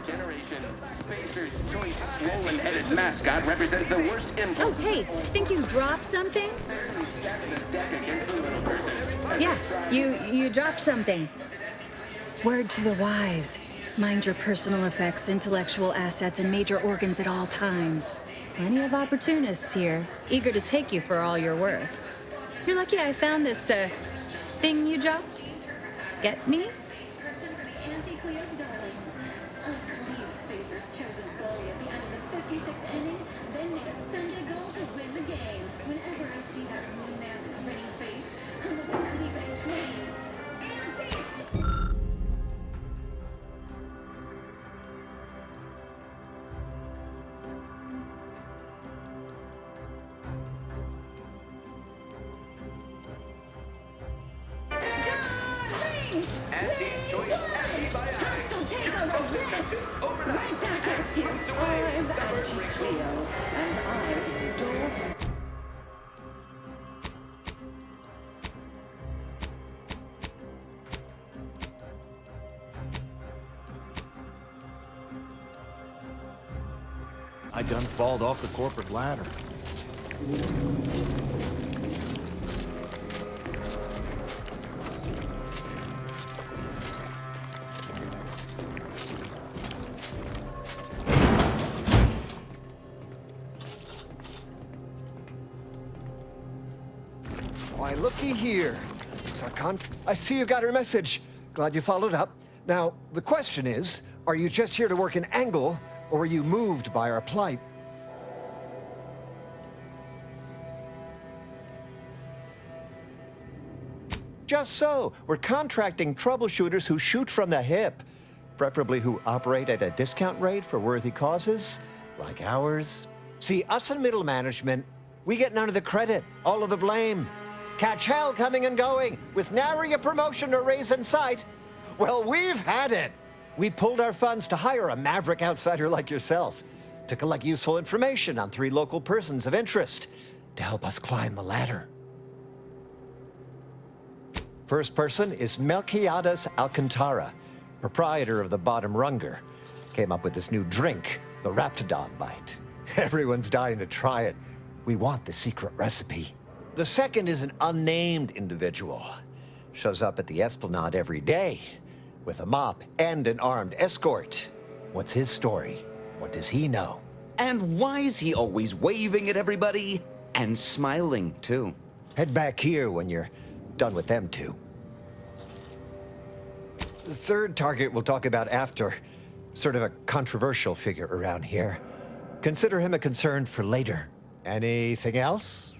generation, Spacer's choice swollen-headed mascot represents the worst impulse. Oh, hey, think you dropped something? Yeah, you dropped something. Word to the wise. Mind your personal effects, intellectual assets, and major organs at all times. Plenty of opportunists here, eager to take you for all you're worth. You're lucky I found this, thing you dropped. Get me? Auntie's choice, Auntie by eye. Overnight. Months away. Stubborn wrinkles. I done falled off the corporate ladder. Why, looky here. Sarkhan, I see you got her message. Glad you followed up. Now, the question is, are you just here to work an angle, or were you moved by our plight? Just so. We're contracting troubleshooters who shoot from the hip, preferably who operate at a discount rate for worthy causes, like ours. See, us in middle management, we get none of the credit, all of the blame. Catch hell coming and going, with nary a promotion or raise in sight. Well, we've had it. We pulled our funds to hire a maverick outsider like yourself to collect useful information on 3 local persons of interest to help us climb the ladder. First person is Melquiades Alcantara, proprietor of the Bottom Runger. Came up with this new drink, the Raptidon Bite. Everyone's dying to try it. We want the secret recipe. The second is an unnamed individual. Shows up at the Esplanade every day with a mop and an armed escort. What's his story? What does he know? And why is he always waving at everybody? And smiling, too. Head back here when you're done with them two. The third target we'll talk about after. Sort of a controversial figure around here. Consider him a concern for later. Anything else?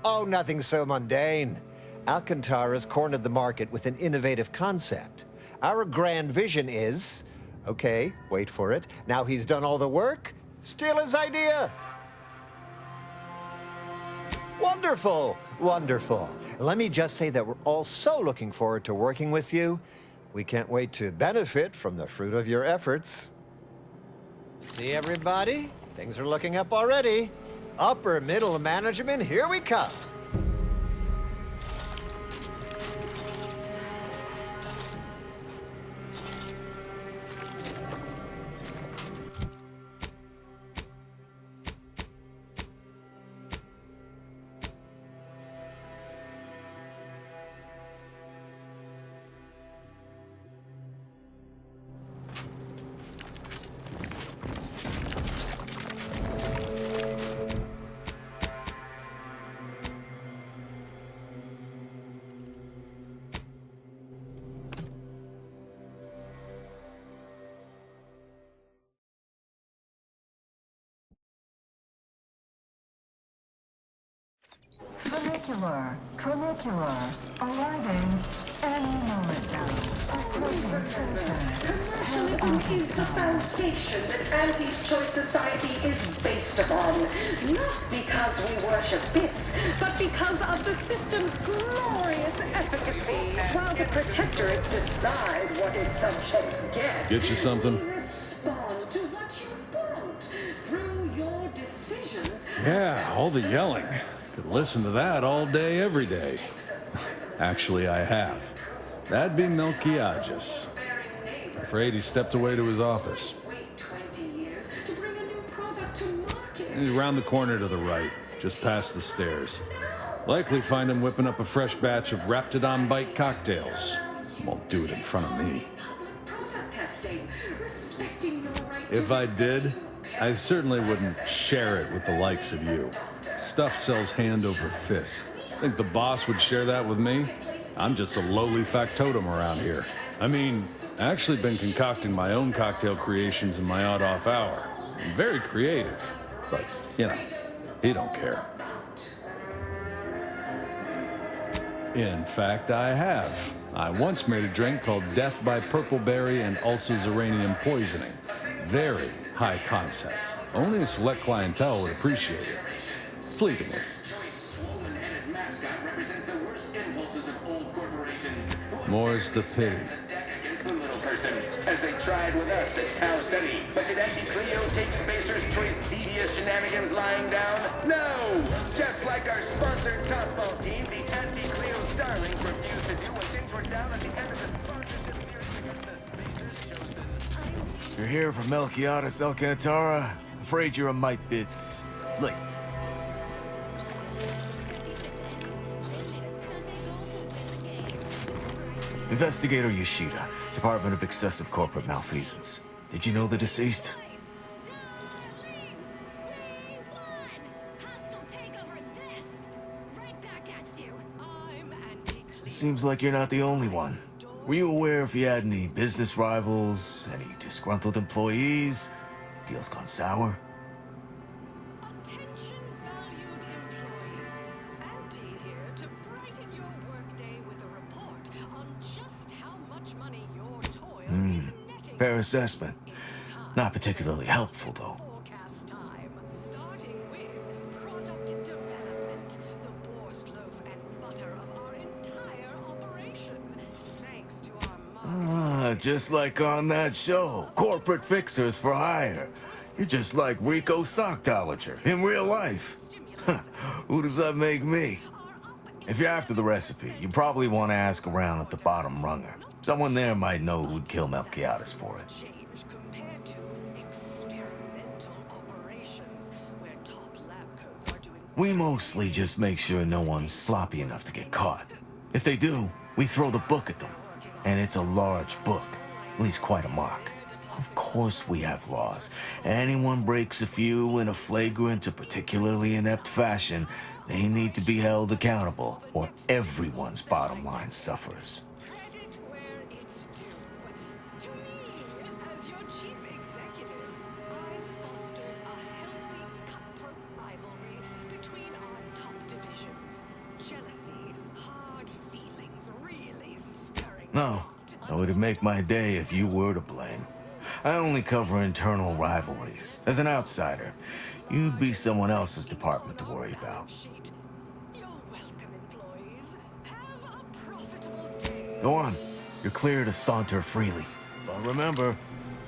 Oh, nothing so mundane. Alcantara's cornered the market with an innovative concept. Our grand vision is... Okay, wait for it. Now he's done all the work, steal his idea. Wonderful, wonderful. Let me just say that we're all so looking forward to working with you. We can't wait to benefit from the fruit of your efforts. See, everybody? Things are looking up already. Upper middle management, here we come. Trinicular, arriving any moment now. Commercialism is the foundation that Auntie's Choice Society is based upon. Not because we worship bits, but because of the system's glorious efficacy. While the Protectorate decide what its subjects get. Get you something? Respond to what you want through your decisions. Yeah, all the yelling. Could listen to that all day, every day. Actually, I have. That'd be Melquiades. Afraid he stepped away to his office. Wait 20 years to bring a new product to market. He's around the corner to the right, just past the stairs. Likely find him whipping up a fresh batch of Raptidon Bite cocktails. Won't do it in front of me. Product testing, respecting your right If to I did, I certainly wouldn't share it with the likes of you. Stuff sells hand over fist. Think the boss would share that with me? I'm just a lowly factotum around here. I mean, I actually been concocting my own cocktail creations in my odd-off hour. I'm very creative, but, you know, he don't care. In fact, I have. I once made a drink called Death by Purpleberry and Ulceranium Poisoning. Very high concept. Only a select clientele would appreciate it. Fleetingly. Swollen-headed mascot represents the worst impulses of old corporations. More's the pity. Against the little person, as they tried with us at Tau City. But did Auntie Cleo take Spacer's Choice devious shenanigans lying down? No! Just like our sponsored tossball team, the Auntie Cleo's darlings refused to do when things were down at the end of the sponsorship series against the Spacer's Chosen. You're here for Melquiades Alcantara? Afraid you're a mite bit late. Investigator Yoshida, Department of Excessive Corporate Malfeasance. Did you know the deceased? Seems like you're not the only one. Were you aware if you had any business rivals, any disgruntled employees? Deals gone sour? Attention valued employees. Auntie here to brighten your workday with a report on just how much money your toil is netting. Fair assessment. Not particularly helpful, though. Forecast time, starting with product development, the borscht loaf and butter of our entire operation. Thanks to our Just like on that show, Corporate Fixers for Hire. You're just like Rico Sockdolager in real life. Who does that make me? If you're after the recipe, you probably want to ask around at the bottom runger. Someone there might know who'd kill Melquiades for it. change compared to experimental operations where top lab coats are doing. We mostly just make sure no one's sloppy enough to get caught. If they do, we throw the book at them. And it's a large book. Leaves quite a mark. Of course we have laws. Anyone breaks a few in a flagrant or particularly inept fashion, they need to be held accountable, or everyone's bottom line suffers. Credit where it's due. To me, as your chief executive, I fostered a healthy cutthroat rivalry between our top divisions. Jealousy, hard feelings, really stirring. No, it would make my day if you were to blame. I only cover internal rivalries. As an outsider, you'd be someone else's department to worry about. You're welcome, employees. Have a profitable day. Go on. You're clear to saunter freely. But remember,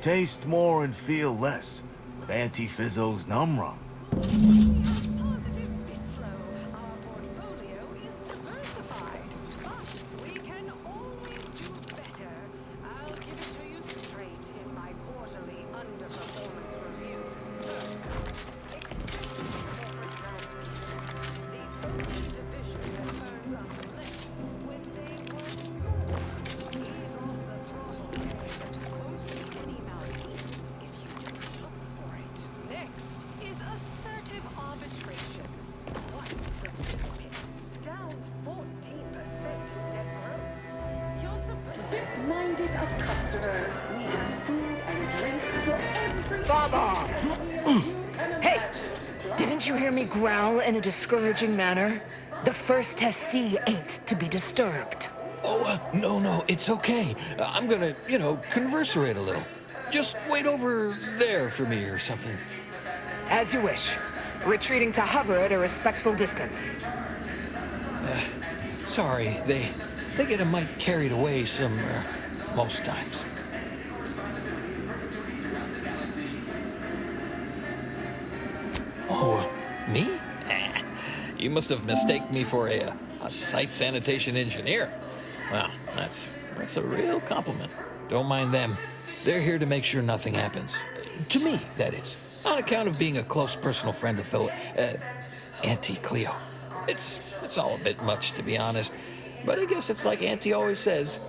taste more and feel less with Auntie Fizzo's Num Rum. Positive bit flow. Our portfolio is diversified, but we can always do better. I'll give it to you straight in my quarterly underperformance review. First, excessive corporate malfeasance. The only division that earns us less when they earn more. Ease off the throttle, David. Won't be any malfeasance if you don't look for it. Next is assertive arbitration. What the big pit? Down 14% in net gross. You're surprised. Minded of customers, we have food and drink for every Baba! Hey! Didn't you hear me growl in a discouraging manner? The first testee ain't to be disturbed. Oh, no, it's okay. I'm gonna, converserate a little. Just wait over there for me or something. As you wish. Retreating to hover at a respectful distance. Sorry, they get a mite carried away most times. Oh, me? You must have mistaken me for a site sanitation engineer. Well, that's a real compliment. Don't mind them. They're here to make sure nothing happens. To me, that is. On account of being a close personal friend of Auntie Cleo. It's all a bit much, to be honest. But I guess it's like Auntie always says,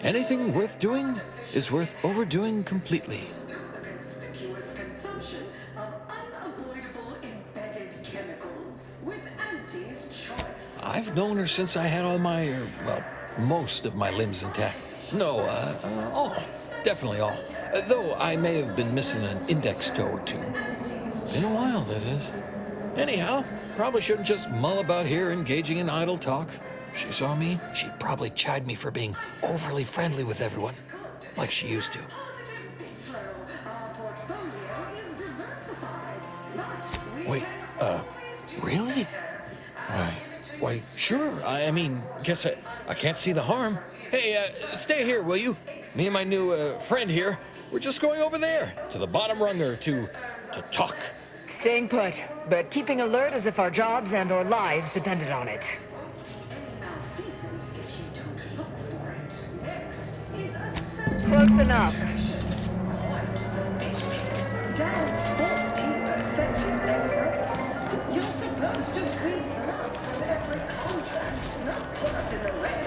anything worth doing is worth overdoing completely. Conspicuous consumption of unavoidable embedded chemicals with Auntie's choice. I've known her since I had all my, most of my limbs intact. No, all. Definitely all. Though I may have been missing an index toe or two. Been a while, that is. Anyhow, probably shouldn't just mull about here engaging in idle talk. If she saw me, she'd probably chide me for being overly friendly with everyone, like she used to. Wait, really? Why, sure. I mean, guess I can't see the harm. Hey, stay here, will you? Me and my new friend here, we're just going over there, to the bottom runger, to talk. Staying put, but keeping alert as if our jobs and our lives depended on it. Close enough. Down 14% in their ropes. You're supposed to squeeze blood from every contract, not put us in the red.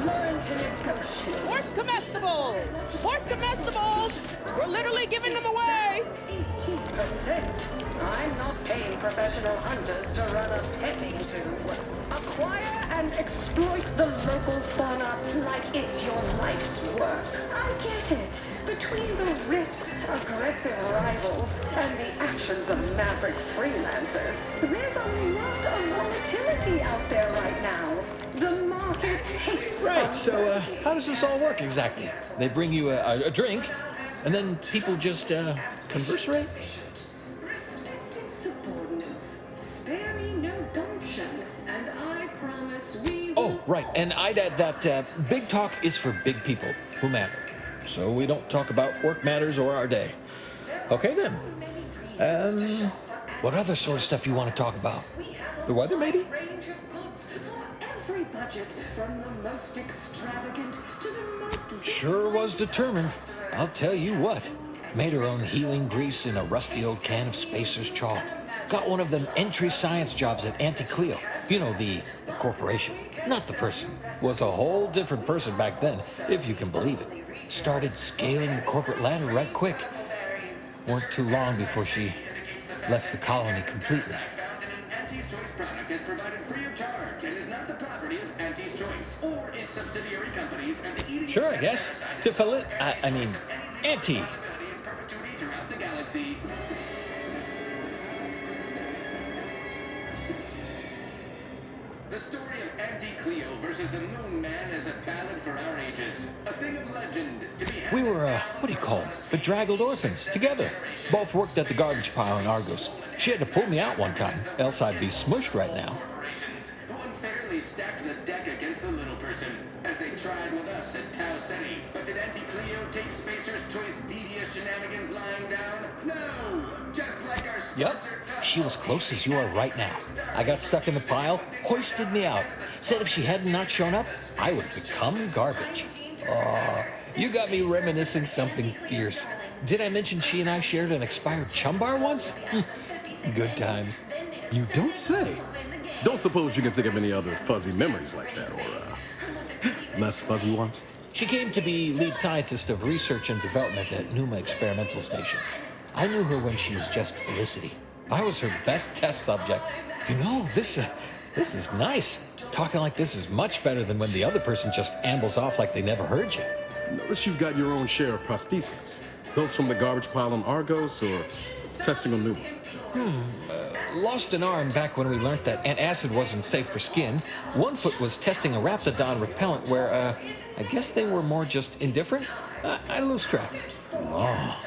Learn to negotiate. Horse comestibles! Horse comestibles! We're literally giving them away! 18%. I'm not paying professional hunters to run a petting zoo. Acquire and exploit the local fauna like it's your life's work. I get it. Between the rifts, aggressive rivals, and the actions of maverick freelancers, there's a lot of volatility out there right now. The market hates Right, so how does this all work exactly? They bring you a drink, and then people just conversate? Respected subordinates, spare me no gumption, and I promise we will... Oh, right, and I'd add that big talk is for big people who matter. So we don't talk about work matters or our day. Okay then. What other sort of stuff you want to talk about? The weather, maybe? Range of goods for every budget, from the most extravagant to the most... Sure was determined. I'll tell you what. Made her own healing grease in a rusty old can of Spacer's Chaw. Got one of them entry science jobs at Auntie Cleo. You know, the corporation. Not the person. Was a whole different person back then, if you can believe it. Started scaling the corporate ladder right quick. Weren't too long before she left the colony completely. Auntie's Choice product is provided free of charge and is not the property of Auntie's Choice or its subsidiary companies and the eating... Sure, I guess. To I mean, Auntie. ...in perpetuity throughout the galaxy. The story of Auntie Cleo versus the Moon Man is a ballad for our ages. A thing of legend to be... We were, what do you call them? Bedraggled orphans, together. Both worked at the garbage pile in Argos. She had to pull me out one time, else I'd be smushed right now. ...who unfairly stacked the deck against the little person, as they tried with us at Tau Ceti. But did Auntie Cleo take Spacer's Choice devious shenanigans lying down? No! Just like our Yep, she was close as you are right now. I got stuck in the pile, hoisted me out. Said if she had not shown up, I would have become garbage. Oh, you got me reminiscing something fierce. Did I mention she and I shared an expired chum bar once? Good times. You don't say. Don't suppose you can think of any other fuzzy memories like that, or less fuzzy ones? She came to be lead scientist of research and development at Numa Experimental Station. I knew her when she was just Felicity. I was her best test subject. You know, this is nice. Talking like this is much better than when the other person just ambles off like they never heard you. Notice you've got your own share of prostheses. Those from the garbage pile on Argos or testing on Numa? Lost an arm back when we learned that antacid wasn't safe for skin. One foot was testing a raptidon repellent where, I guess they were more just indifferent. I lose track. Oh.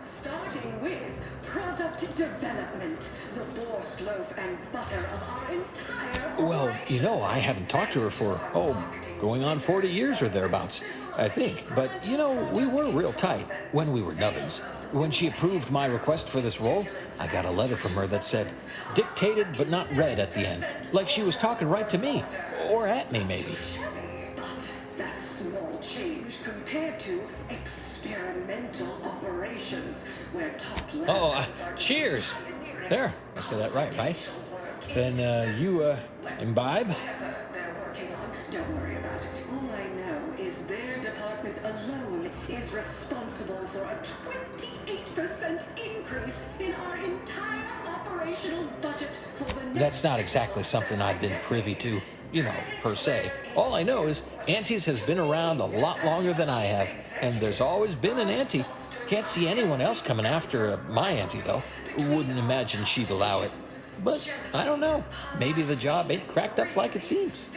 Starting with product development, the Borscht loaf and butter of our entire... Well, you know, I haven't talked to her for, going on 40 years or thereabouts, I think. But, you know, we were real tight when we were nubbins. When she approved my request for this role, I got a letter from her that said, dictated but not read at the end. Like she was talking right to me. Or at me, maybe. But that small change compared compared to experimental operations, where top lab Oh, cheers. There, I said that right? Then, you, imbibe? they're working on. Don't worry about it. All I know is their department alone is responsible for a 28% increase in our entire operational budget for the next... That's not exactly something I've been privy to, per se. All I know is Auntie's has been around a lot longer than I have, and there's always been an Auntie. Can't see anyone else coming after my Auntie, though. Wouldn't imagine she'd allow it. But I don't know. Maybe the job ain't cracked up like it seems.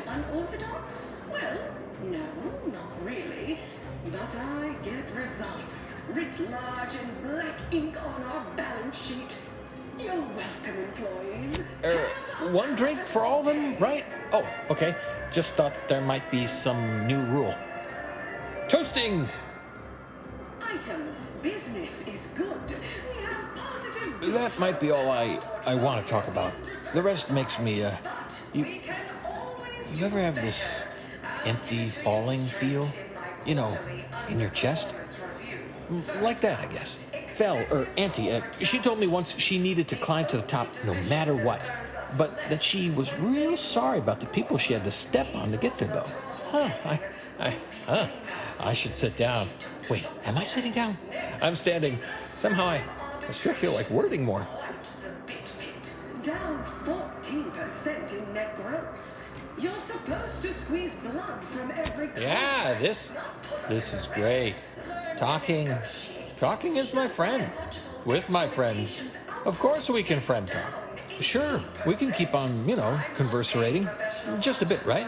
Unorthodox? Well, no, not really. But I get results. Writ large in black ink on our balance sheet. You're welcome, employees. One drink for all of them, right? Oh, okay. Just thought there might be some new rule. Toasting! Item, business is good. We have positive... That might be all I want to talk about. The rest makes me, You ever have this empty falling feel? In your chest? Like that, I guess. Auntie, she told me once she needed to climb to the top no matter what. But that she was real sorry about the people she had to step on to get there, though. I should sit down. Wait, am I sitting down? I'm standing. Somehow I still feel like wording more. Down 14% in net gross. You're supposed to squeeze blood from every... Yeah, this is great. Talking is my friend. With my friend. Of course we can friend talk. Sure, we can keep on, conversating. Just a bit, right?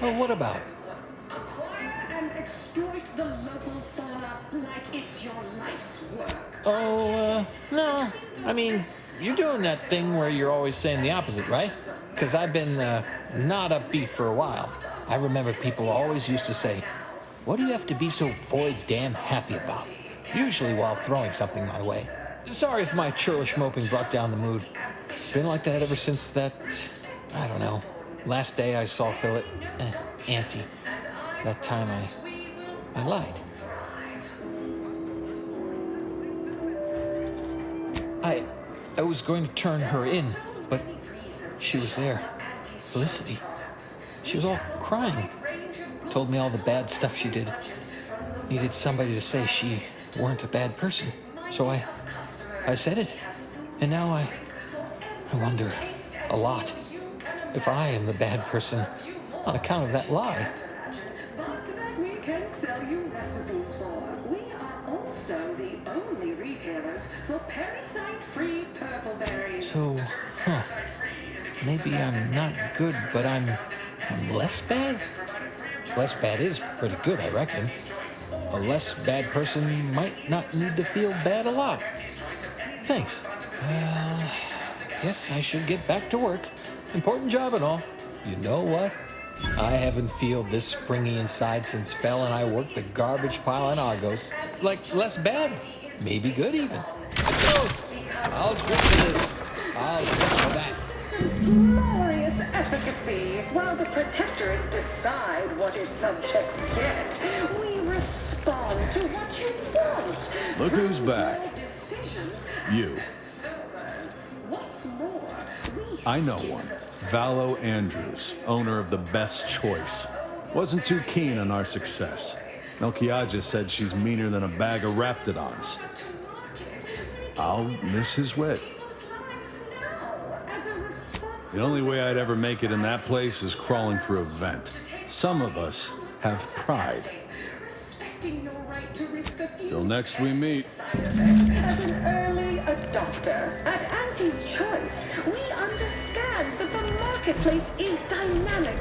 Well, what about? Acquire and exploit the local fauna like it's your life's work. Oh, no. I mean, you're doing that thing where you're always saying the opposite, right? Because I've been not upbeat for a while. I remember people always used to say, what do you have to be so void damn happy about? Usually while throwing something my way. Sorry if my churlish moping brought down the mood. Been like that ever since that, I don't know, last day I saw Auntie. That time I lied. I was going to turn her in, but she was there. Felicity. She was all crying. Told me all the bad stuff she did. Needed somebody to say she weren't a bad person. So I said it. And now I wonder a lot if I am the bad person on account of that lie. But that we can sell you recipes for. We are also the only retailers for parasite-free purple berries. So, maybe I'm not good, but I'm less bad? Less bad is pretty good, I reckon. A less bad person might not need to feel bad a lot. Thanks. Well, guess I should get back to work. Important job and all. You know what? I haven't felt this springy inside since Fel and I worked the garbage pile in Argos. Like, less bad. Maybe good, even. Toast! I'll drink to this. I'll drink to that. Glorious efficacy. While the Protectorate decide what its subjects get, we respond to what you want. Look who's back. You. What's more, I know one. Valo Andrews, owner of the Best Choice. Wasn't too keen on our success. Melchiadja said she's meaner than a bag of raptidons. I'll miss his wit. The only way I'd ever make it in that place is crawling through a vent. Some of us have pride. Till next we meet. As an early adopter at Auntie's Choice, we understand that the marketplace is dynamic,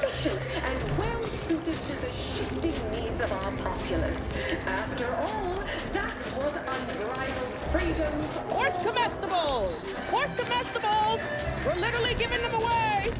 efficient, and well-suited to the shifting needs of our populace. After all, that's what unbridled freedoms... Horse comestibles! Horse comestibles! We're literally giving them away!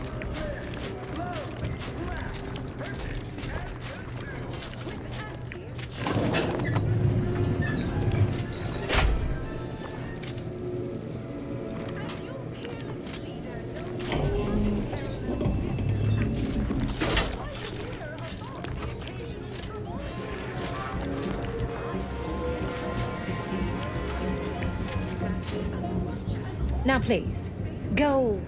Now please, go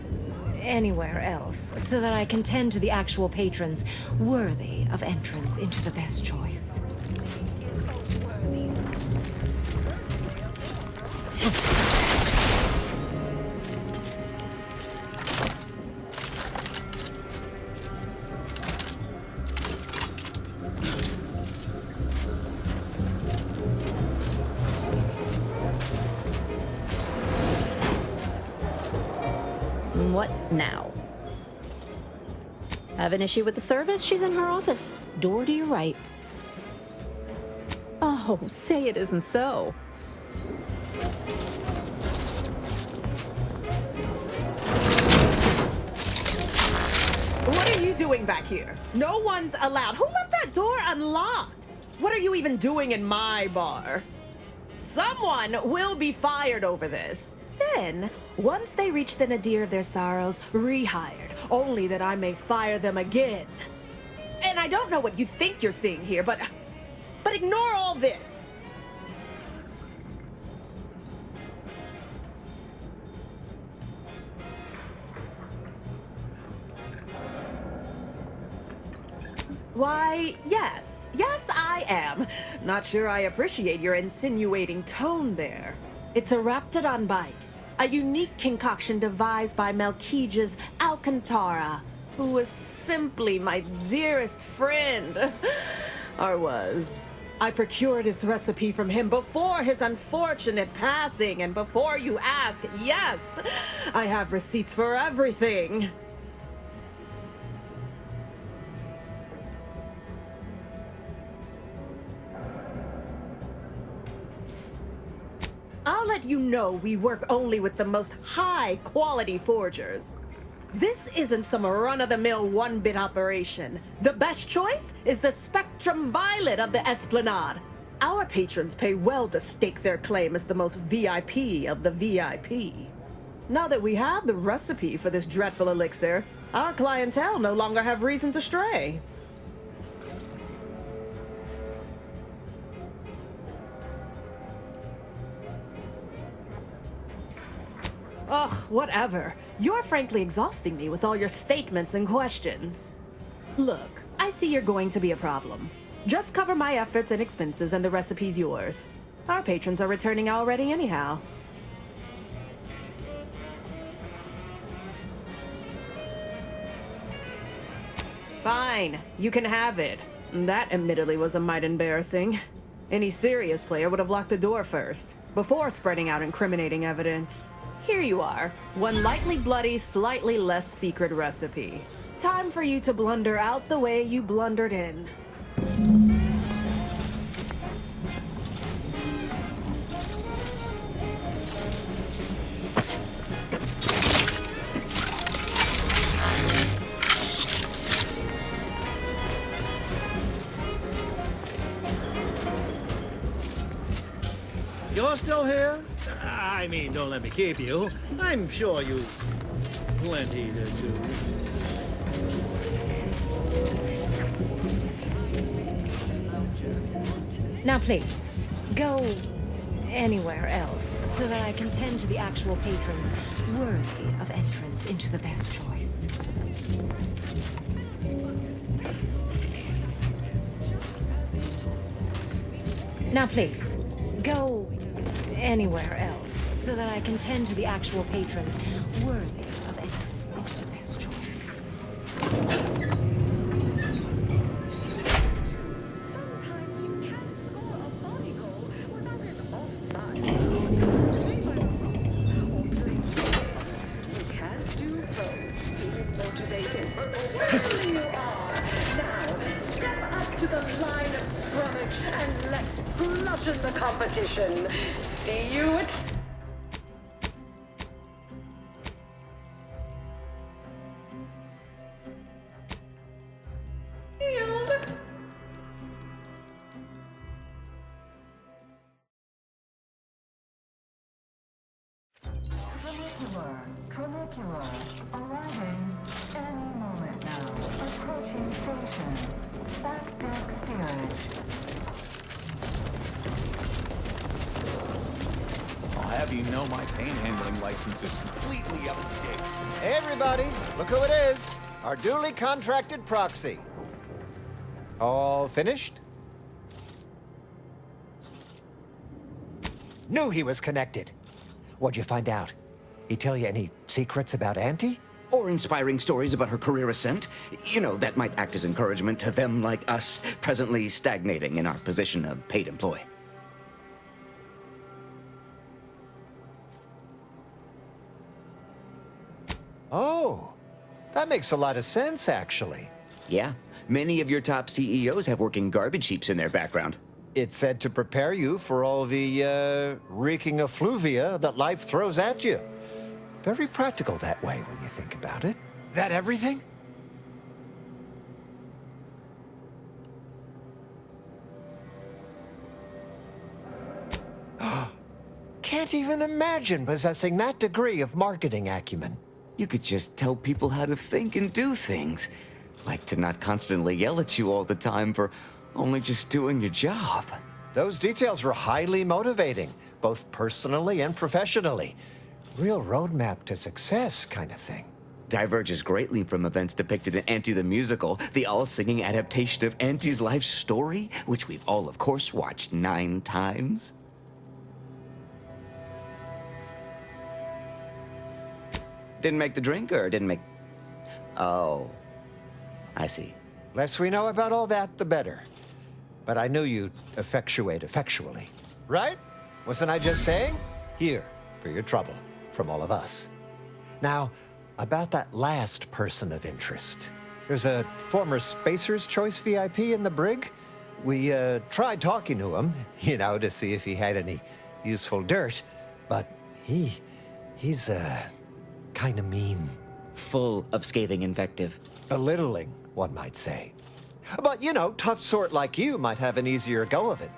anywhere else so that I can tend to the actual patrons worthy of entrance into the best choice. What now? Have an issue with the service? She's in her office. Door to your right. Oh, say it isn't so. What are you doing back here? No one's allowed. Who left that door unlocked? What are you even doing in my bar? Someone will be fired over this. Then, once they reach the nadir of their sorrows, rehired, only that I may fire them again. And I don't know what you think you're seeing here, but ignore all this. Why, yes. Yes, I am. Not sure I appreciate your insinuating tone there. It's a Raptidon bite, a unique concoction devised by Melchiges Alcantara, who was simply my dearest friend. Or was. I procured its recipe from him before his unfortunate passing, and before you ask, yes, I have receipts for everything. I'll let you know we work only with the most high-quality forgers. This isn't some run-of-the-mill one-bit operation. The best choice is the Spectrum Violet of the Esplanade. Our patrons pay well to stake their claim as the most VIP of the VIP. Now that we have the recipe for this dreadful elixir, our clientele no longer have reason to stray. Ugh, whatever. You're frankly exhausting me with all your statements and questions. Look, I see you're going to be a problem. Just cover my efforts and expenses and the recipe's yours. Our patrons are returning already anyhow. Fine, you can have it. That admittedly was a mite embarrassing. Any serious player would have locked the door first, before spreading out incriminating evidence. Here you are. One lightly bloody, slightly less secret recipe. Time for you to blunder out the way you blundered in. You're still here? I mean, don't let me keep you. I'm sure you've plenty to do. Now please, go anywhere else so that I can tend to the actual patrons worthy of entrance into the best choice. Now please, go anywhere else so that I can tend to the actual patrons worthy of entrance into the best choice. Sometimes you can score a body goal without an offside. You can do both. Keep motivated. There you are. Now, step up to the line of scrummage and let's bludgeon the competition. See you at... Trinicular, arriving any moment now. Approaching station. Back deck steerage. I have you know my panhandling license is completely up to date. Hey, everybody, look who it is. Our duly contracted proxy. All finished? Knew he was connected. What'd you find out? He tell you any secrets about Auntie? Or inspiring stories about her career ascent. You know, that might act as encouragement to them like us, presently stagnating in our position of paid employee. Oh, that makes a lot of sense, actually. Yeah, many of your top CEOs have working garbage heaps in their background. It's said to prepare you for all the reeking effluvia that life throws at you. Very practical that way when you think about it. That everything? Can't even imagine possessing that degree of marketing acumen. You could just tell people how to think and do things. Like to not constantly yell at you all the time for only just doing your job. Those details were highly motivating, both personally and professionally. Real roadmap to success kind of thing. Diverges greatly from events depicted in Auntie the Musical, the all-singing adaptation of Auntie's life story, which we've all, of course, watched 9 times. Didn't make the drink, or didn't make... Oh, I see. Less we know about all that, the better. But I knew you'd effectuate effectually. Right? Wasn't I just saying? Here, for your trouble, from all of us. Now, about that last person of interest. There's a former Spacer's Choice VIP in the brig. We tried talking to him, you know, to see if he had any useful dirt. But he's kind of mean. Full of scathing invective. Belittling, one might say. But, you know, tough sort like you might have an easier go of it.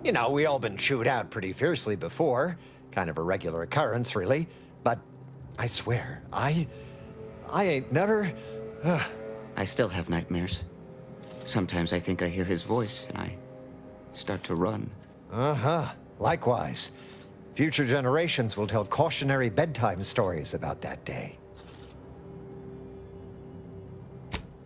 You know, we all been chewed out pretty fiercely before. Kind of a regular occurrence, really. But I swear, I ain't never... I still have nightmares. Sometimes I think I hear his voice, and I start to run. Uh-huh. Likewise. Future generations will tell cautionary bedtime stories about that day.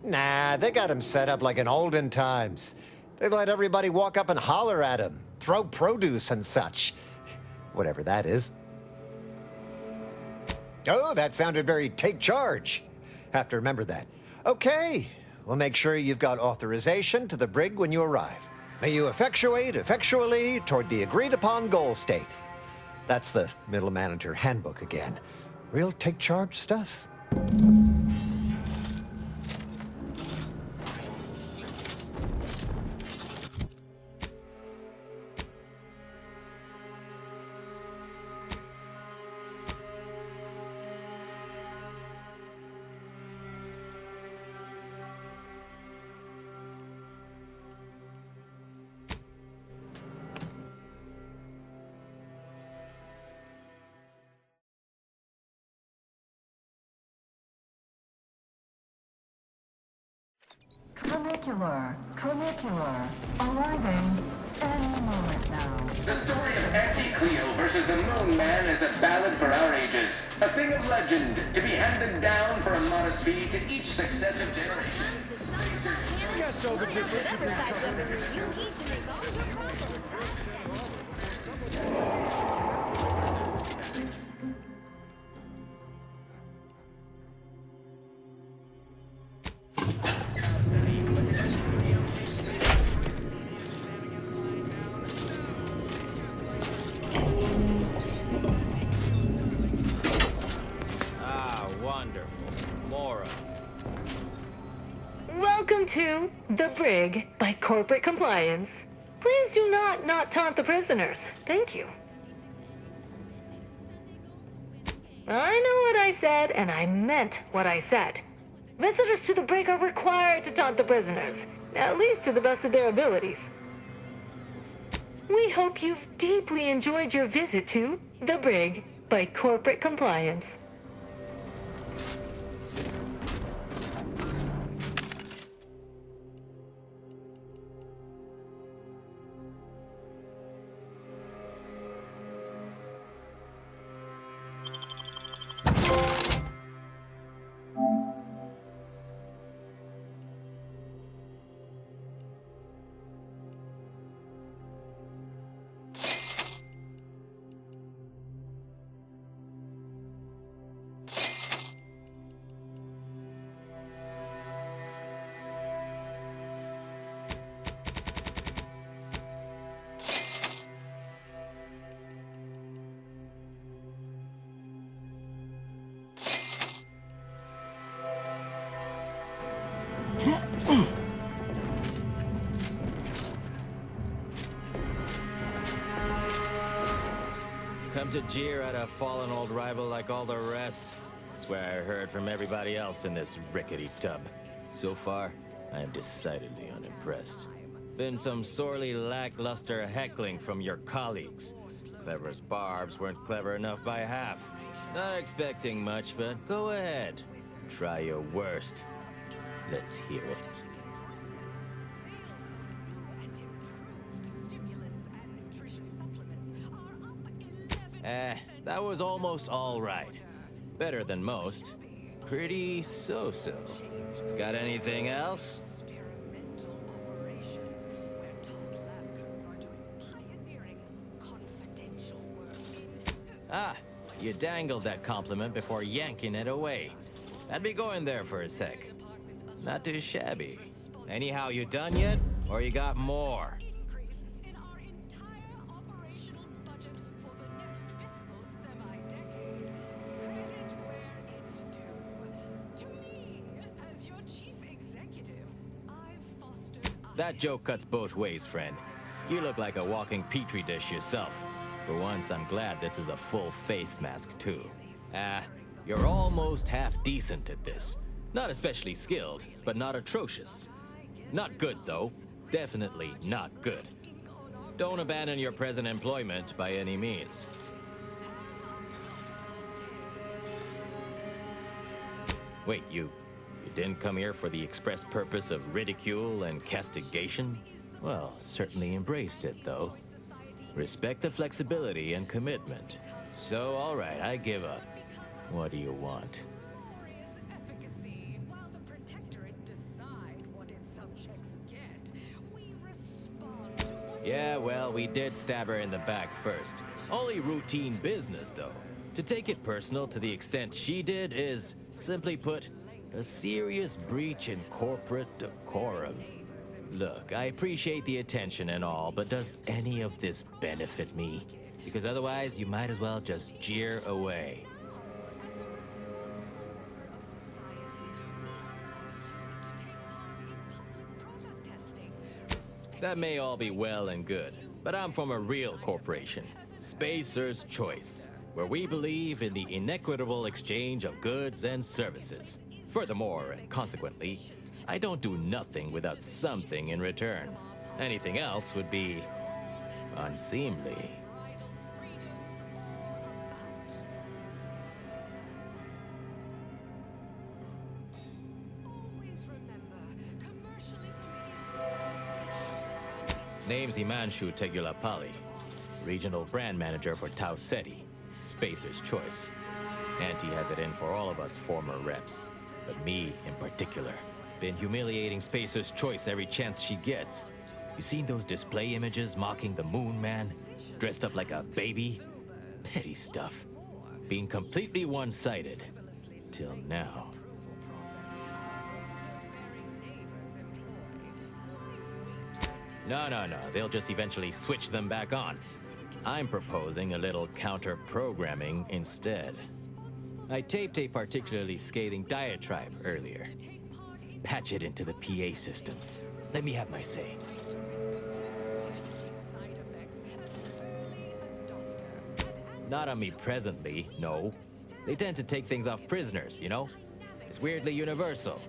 Nah, they got him set up like in olden times. They let everybody walk up and holler at him, throw produce and such. Whatever that is. Oh, that sounded very take charge. Have to remember that. Okay, we'll make sure you've got authorization to the brig when you arrive. May you effectuate effectually toward the agreed-upon goal state. That's the middle manager handbook again. Real take charge stuff. Trinicular, arriving any moment now. The story of Auntie Cleo versus the Moon Man is a ballad for our ages. A thing of legend, to be handed down for a modest fee to each successive generation. Welcome to The Brig by Corporate Compliance. Please do not taunt the prisoners. Thank you. I know what I said, and I meant what I said. Visitors to the brig are required to taunt the prisoners, at least to the best of their abilities. We hope you've deeply enjoyed your visit to The Brig by Corporate Compliance. to jeer at a fallen old rival like all the rest. Swear I heard from everybody else in this rickety tub. So far, I am decidedly unimpressed. Been some sorely lackluster heckling from your colleagues. Clever as barbs weren't clever enough by half. Not expecting much, but go ahead. Try your worst. Let's hear it. That was almost all right. Better than most. Pretty so-so. Got anything else? Ah, you dangled that compliment before yanking it away. I'd be going there for a sec. Not too shabby. Anyhow, you done yet? Or you got more? That joke cuts both ways, friend. You look like a walking petri dish yourself. For once, I'm glad this is a full face mask, too. You're almost half decent at this. Not especially skilled, but not atrocious. Not good, though. Definitely not good. Don't abandon your present employment by any means. Wait, you didn't come here for the express purpose of ridicule and castigation? Well, certainly embraced it, though. Respect the flexibility and commitment. So, all right, I give up. What do you want? Yeah, well, we did stab her in the back first. Only routine business, though. To take it personal to the extent she did is, simply put, a serious breach in corporate decorum. Look, I appreciate the attention and all, but does any of this benefit me? Because otherwise, you might as well just jeer away. That may all be well and good, but I'm from a real corporation, Spacer's Choice, where we believe in the inequitable exchange of goods and services. Furthermore, and consequently, I don't do nothing without something in return. Anything else would be unseemly. Name's Himanshu Tegulapalli, Regional Brand Manager for Tau Ceti, Spacer's Choice. Auntie has it in for all of us former reps, but me in particular. Been humiliating Spacer's Choice every chance she gets. You seen those display images mocking the Moon Man? Dressed up like a baby? Petty stuff. Being completely one-sided. Till now. No. They'll just eventually switch them back on. I'm proposing a little counter-programming instead. I taped a particularly scathing diatribe earlier. Patch it into the PA system. Let me have my say. Not on me presently, no. They tend to take things off prisoners, you know? It's weirdly universal.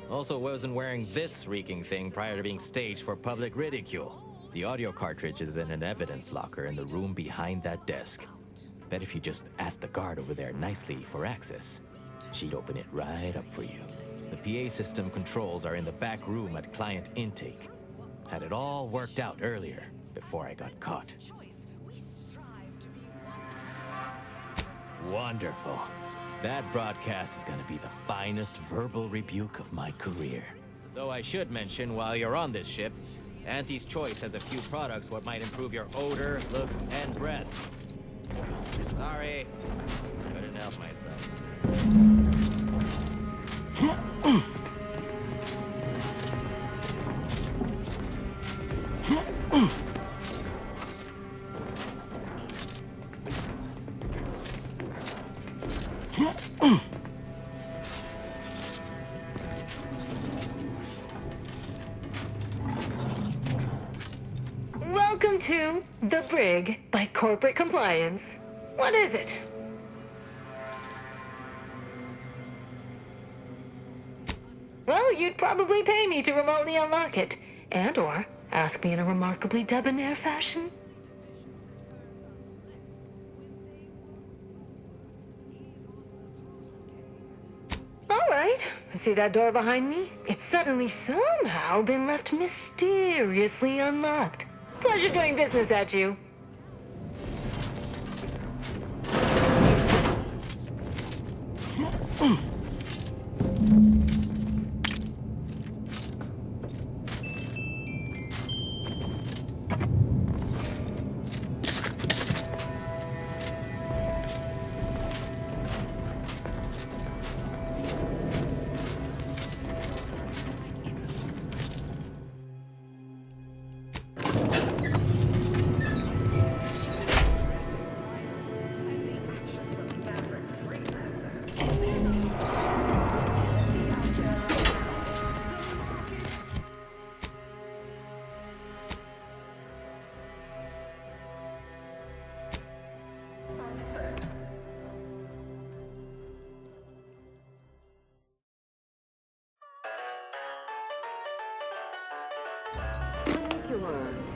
Also wasn't wearing this reeking thing prior to being staged for public ridicule. The audio cartridge is in an evidence locker in the room behind that desk. Bet if you just asked the guard over there nicely for access, she'd open it right up for you. The PA system controls are in the back room at client intake. Had it all worked out earlier, before I got caught. Wonderful. That broadcast is gonna be the finest verbal rebuke of my career. Though I should mention, while you're on this ship, Auntie's Choice has a few products what might improve your odor, looks, and breath. Sorry. Couldn't help myself. Welcome to The Brig by Corporate Compliance. What is it? Well, you'd probably pay me to remotely unlock it. And/or ask me in a remarkably debonair fashion. All right. See that door behind me? It's suddenly somehow been left mysteriously unlocked. Pleasure doing business at you.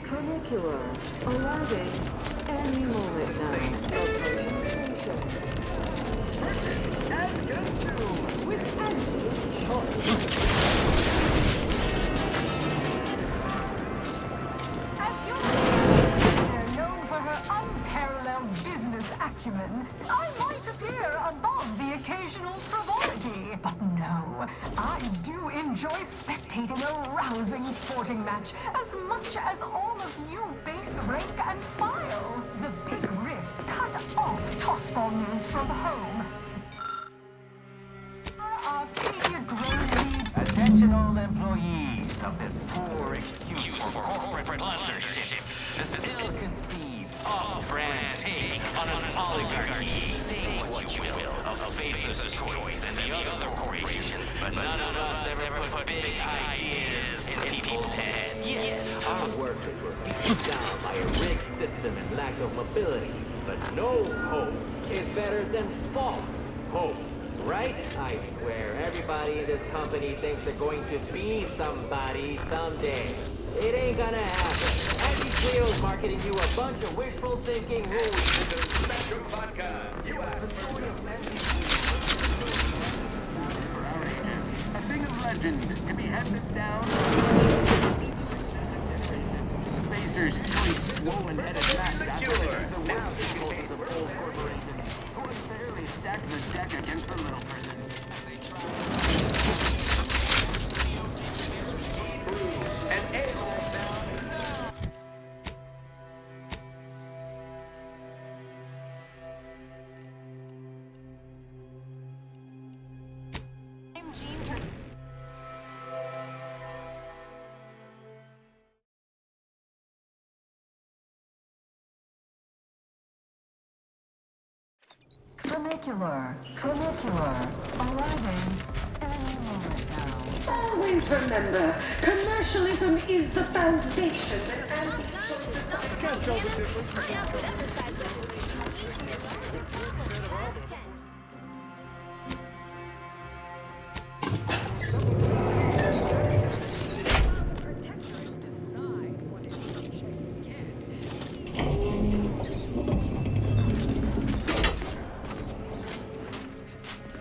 Trinicular, arriving any moment now. Approaching station. And consume with Auntie's choice. As your sister, known for her unparalleled business acumen, I might appear above the occasional frivolity. But no, I do enjoy spectating a rousing sporting match as much as all of you base rank and file. The big rift cut off tossball news from home. Arcadia Grove. Attention all employees of this poor excuse for corporate partnership. This is ill-conceived, off-brand take on an oligarchy. Say what you will of Spacer's Choice and the other corporations, but none of us ever put big ideas in people's heads. Yes, Our workers were beaten down by a rigged system and lack of mobility, but no hope is better than false hope. Right? I swear, everybody in this company thinks they're going to be somebody someday. It ain't gonna happen. Auntie Cleo's marketing you a bunch of wishful thinking rules. Spectrum Vodka. You have the story of for our ages. A thing of legend to be handed down successive generations. Spacer's choice swollen headed mass after the now impulses of old corporations who unfairly stacked the deck against the little person as they tried. And Amos down. Trinicular, arriving any moment now. Always remember, commercialism is the foundation that Auntie's Can't tell the difference.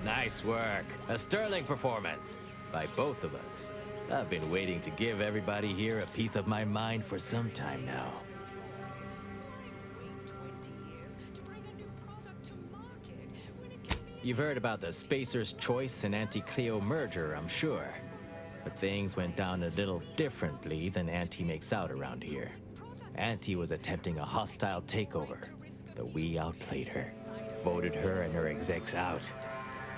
Nice work. A sterling performance by both of us. I've been waiting to give everybody here a piece of my mind for some time now. You've heard about the Spacer's Choice and Auntie Cleo merger, I'm sure. But things went down a little differently than Auntie makes out around here. Auntie was attempting a hostile takeover, but we outplayed her, voted her and her execs out.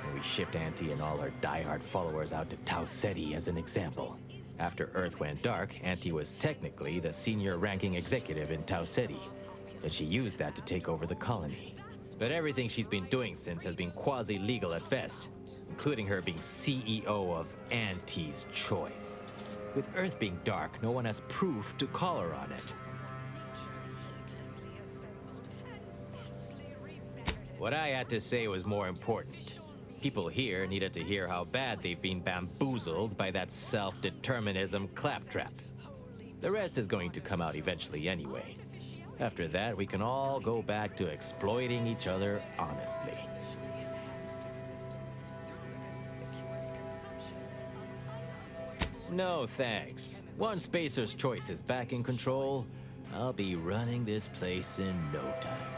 And we shipped Auntie and all her diehard followers out to Tau Ceti as an example. After Earth went dark, Auntie was technically the senior ranking executive in Tau Ceti, and she used that to take over the colony. But everything she's been doing since has been quasi-legal at best, including her being CEO of Auntie's Choice. With Earth being dark, no one has proof to call her on it. What I had to say was more important. People here needed to hear how bad they've been bamboozled by that self-determinism claptrap. The rest is going to come out eventually anyway. After that, we can all go back to exploiting each other honestly. No thanks. Once Spacer's Choice is back in control, I'll be running this place in no time.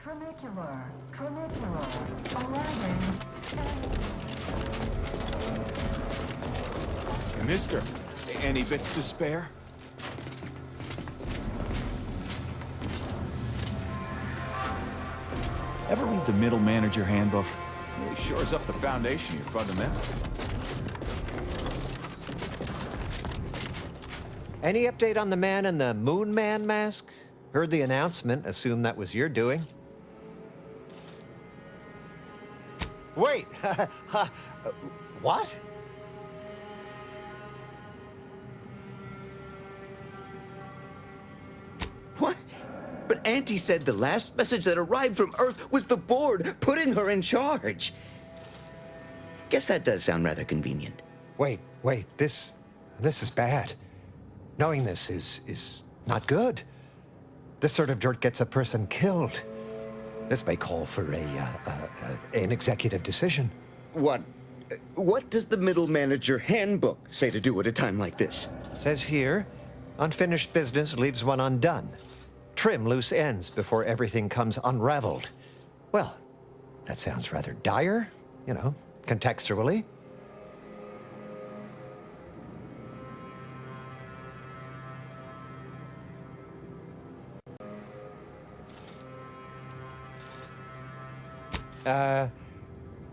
Trinicular, arriving. Mister, any bits to spare? Ever read the Middle Manager Handbook? Really shores up the foundation of your fundamentals. Any update on the man in the Moon Man mask? Heard the announcement, assume that was your doing. Wait! What? What? But Auntie said the last message that arrived from Earth was the board putting her in charge. Guess that does sound rather convenient. Wait, this is bad. Knowing this is not good. This sort of dirt gets a person killed. This may call for an executive decision. What does the Middle Manager Handbook say to do at a time like this? Says here, unfinished business leaves one undone. Trim loose ends before everything comes unraveled. Well, that sounds rather dire, you know, contextually.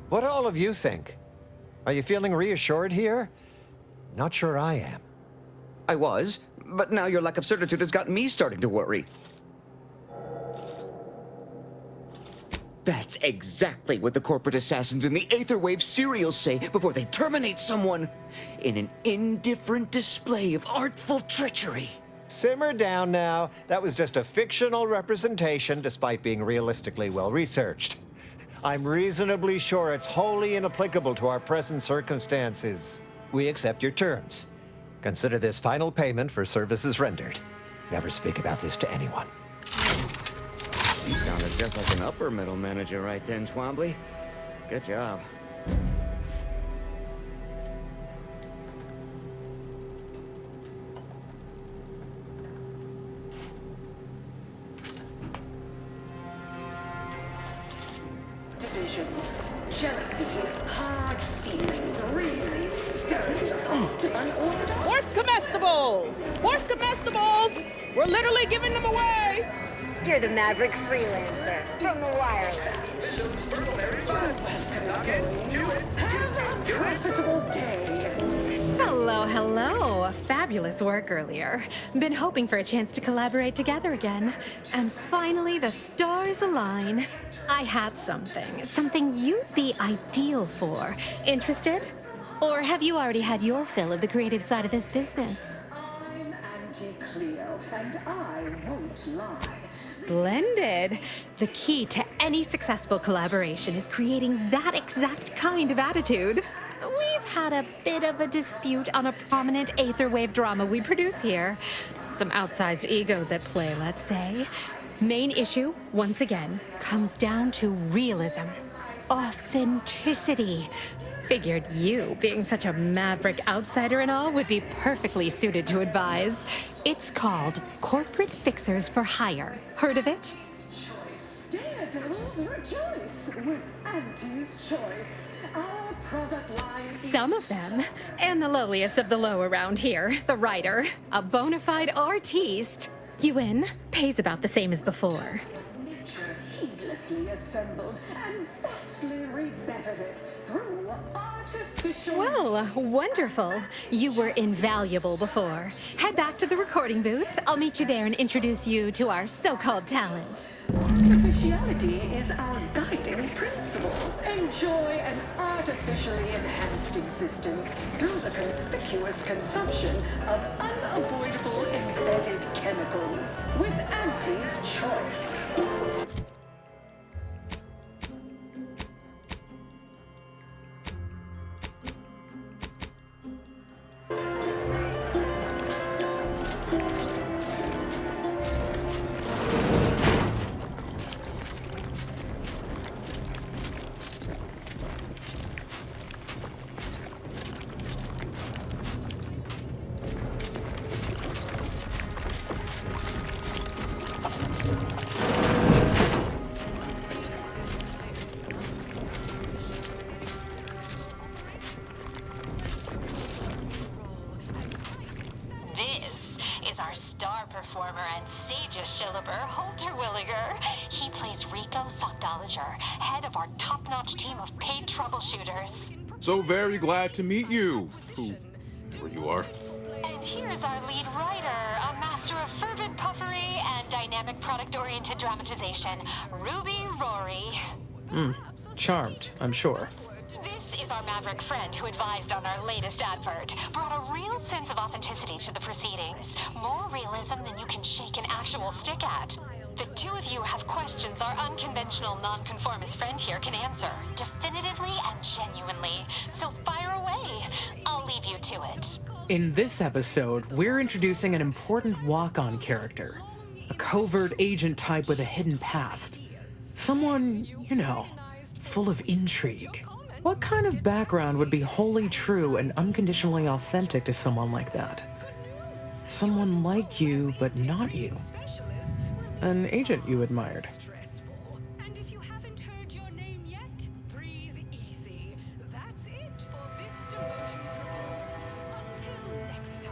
What do all of you think? Are you feeling reassured here? Not sure I am. I was, but now your lack of certitude has got me starting to worry. That's exactly what the corporate assassins in the Aetherwave serials say before they terminate someone in an indifferent display of artful treachery. Simmer down now. That was just a fictional representation despite being realistically well-researched. I'm reasonably sure it's wholly inapplicable to our present circumstances. We accept your terms. Consider this final payment for services rendered. Never speak about this to anyone. You sounded just like an upper middle manager right then, Twombly. Good job. Divisions, jealousy, hard feelings, really stirring the pot unordered. Worst comestibles! Worst comestibles! We're literally giving them away! You're the maverick freelancer from the wireless. Have a profitable day. Hello. Fabulous work earlier. Been hoping for a chance to collaborate together again. And finally, the stars align. I have something you'd be ideal for. Interested? Or have you already had your fill of the creative side of this business? I'm Auntie Cleo, and I won't lie. Splendid. The key to any successful collaboration is creating that exact kind of attitude. We've had a bit of a dispute on a prominent Aetherwave drama we produce here. Some outsized egos at play, let's say. Main issue, once again, comes down to realism. Authenticity. Figured you, being such a maverick outsider and all, would be perfectly suited to advise. It's called Corporate Fixers for Hire. Heard of it? Daredevils rejoice with Auntie's choice. Our product line is... Some of them. And the lowliest of the low around here, the writer. A bona fide artiste. You in? Pays about the same as before. Nature heedlessly assembled and vastly rebettered it through artificial Well, wonderful. You were invaluable before. Head back to the recording booth. I'll meet you there and introduce you to our so-called talent. Artificiality is our guiding principle. Enjoy an artificially enhanced existence through the conspicuous consumption of unavoidable embedded chemicals with Auntie's choice. Performer and Sages Shilliber, Holterwilliger. He plays Rico Sockdolager, head of our top-notch team of paid troubleshooters. So very glad to meet you, whoever you are. And here's our lead writer, a master of fervid puffery and dynamic product-oriented dramatization, Ruby Rory. Charmed, I'm sure. This is our maverick friend who advised on our latest advert. Brought a real sense of authenticity to the proceedings. More realism than you can shake an actual stick at. The two of you have questions our unconventional nonconformist friend here can answer, definitively and genuinely. So fire away. I'll leave you to it. In this episode, we're introducing an important walk-on character. A covert agent type with a hidden past. Someone, you know, full of intrigue. What kind of background would be wholly true and unconditionally authentic to someone like that? Someone like you, but not you. An agent you admired. And if you haven't heard your name yet, breathe easy. That's it for this Demotions Report. Until next time,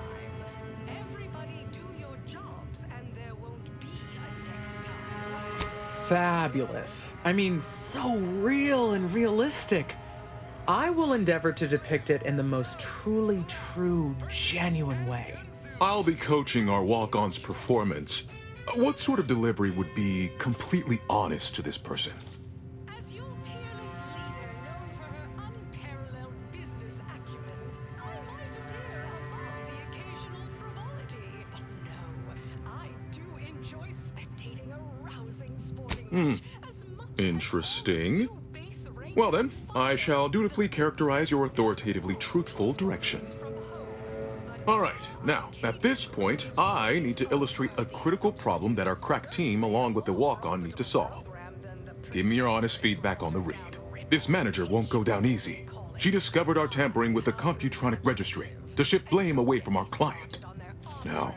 everybody do your jobs and there won't be a next time. Fabulous. I mean, so real and realistic. I will endeavor to depict it in the most truly true, genuine way. I'll be coaching our walk-on's performance. What sort of delivery would be completely honest to this person? As your peerless leader, known for her unparalleled business acumen, I might appear above the occasional frivolity. But no, I do enjoy spectating a rousing sporting match as much Interesting. Well then, I shall dutifully characterize your authoritatively truthful direction. Alright, now, at this point, I need to illustrate a critical problem that our crack team, along with the walk-on, need to solve. Give me your honest feedback on the read. This manager won't go down easy. She discovered our tampering with the Computronic registry to shift blame away from our client. Now,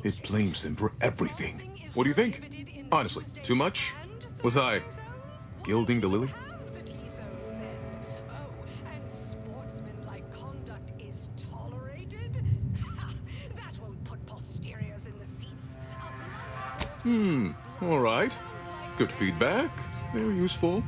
it blames them for everything. What do you think? Honestly, too much? Was I gilding the lily? All right. Good feedback. Very useful.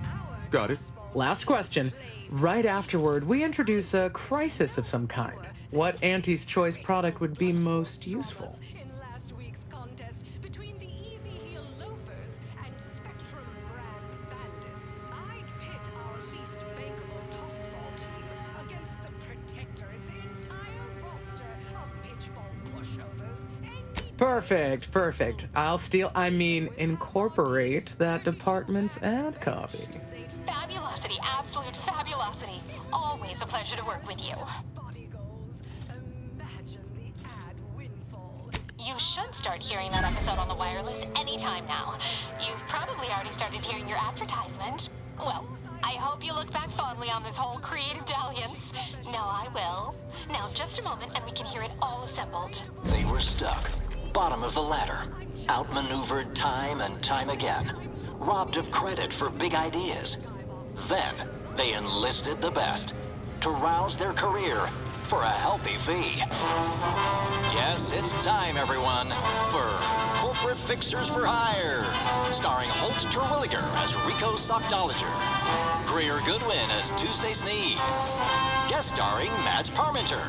Got it. Last question. Right afterward, we introduce a crisis of some kind. What Auntie's choice product would be most useful? in last week's contest between the Easy Heel Loafers and Spectrum Brand Bandits. I'd pit our least bankable tossball team against the Protectorate's entire roster of pitchball pushovers. Perfect. Incorporate that department's ad copy. Fabulosity, absolute fabulosity. Always a pleasure to work with you. You should start hearing that episode on the wireless anytime now. You've probably already started hearing your advertisement. Well, I hope you look back fondly on this whole creative dalliance. No, I will. Now, just a moment and we can hear it all assembled. They were stuck. Bottom of the ladder. Outmaneuvered time and time again. Robbed of credit for big ideas. Then, they enlisted the best to rouse their career for a healthy fee. Yes, it's time, everyone, for Corporate Fixers for Hire, starring Holt Terwilliger as Rico Sockdolager, Greer Goodwin as Tuesday Sneed, guest starring Mads Parmenter.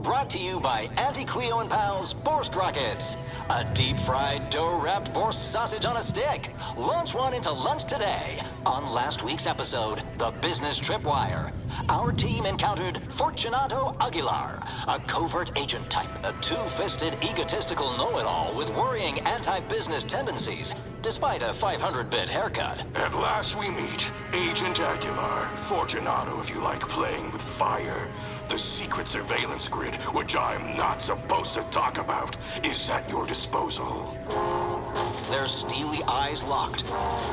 Brought to you by Auntie Cleo and Pal's Borst Rockets, a deep-fried, dough-wrapped Borst sausage on a stick. Launch one into lunch today. On last week's episode, The Business Tripwire, our team encountered Fortunato Aguilar, a covert agent type, a two-fisted, egotistical know-it-all with worrying anti-business tendencies, despite a 500-bit haircut. At last we meet Agent Aguilar. Fortunato, if you like playing with fire. The secret surveillance grid, which I'm not supposed to talk about, is at your disposal. Their steely eyes locked.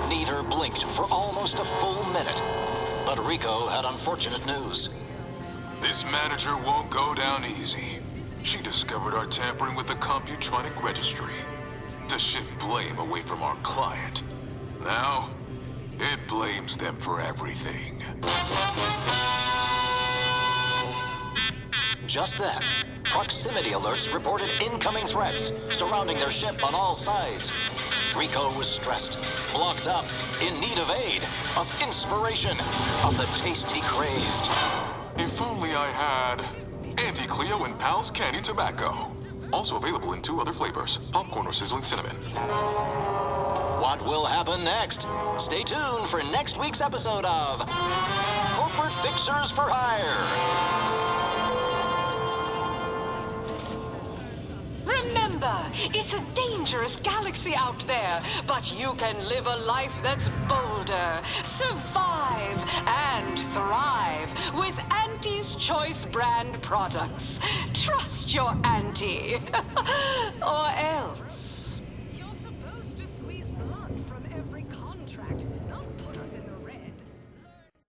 Neither blinked for almost a full minute. But Rico had unfortunate news. This manager won't go down easy. She discovered our tampering with the Computronic registry to shift blame away from our client. Now, it blames them for everything. Just then, proximity alerts reported incoming threats surrounding their ship on all sides. Rico was stressed, blocked up, in need of aid, of inspiration, of the taste he craved. If only I had Auntie Cleo and Pal's Candy Tobacco. Also available in 2 other flavors, popcorn or sizzling cinnamon. What will happen next? Stay tuned for next week's episode of Corporate Fixers for Hire. Remember, it's a dangerous galaxy out there, but you can live a life that's bolder, survive, and thrive with Auntie's Choice brand products. Trust your Auntie, or else. You're supposed to squeeze blood from every contract, not put us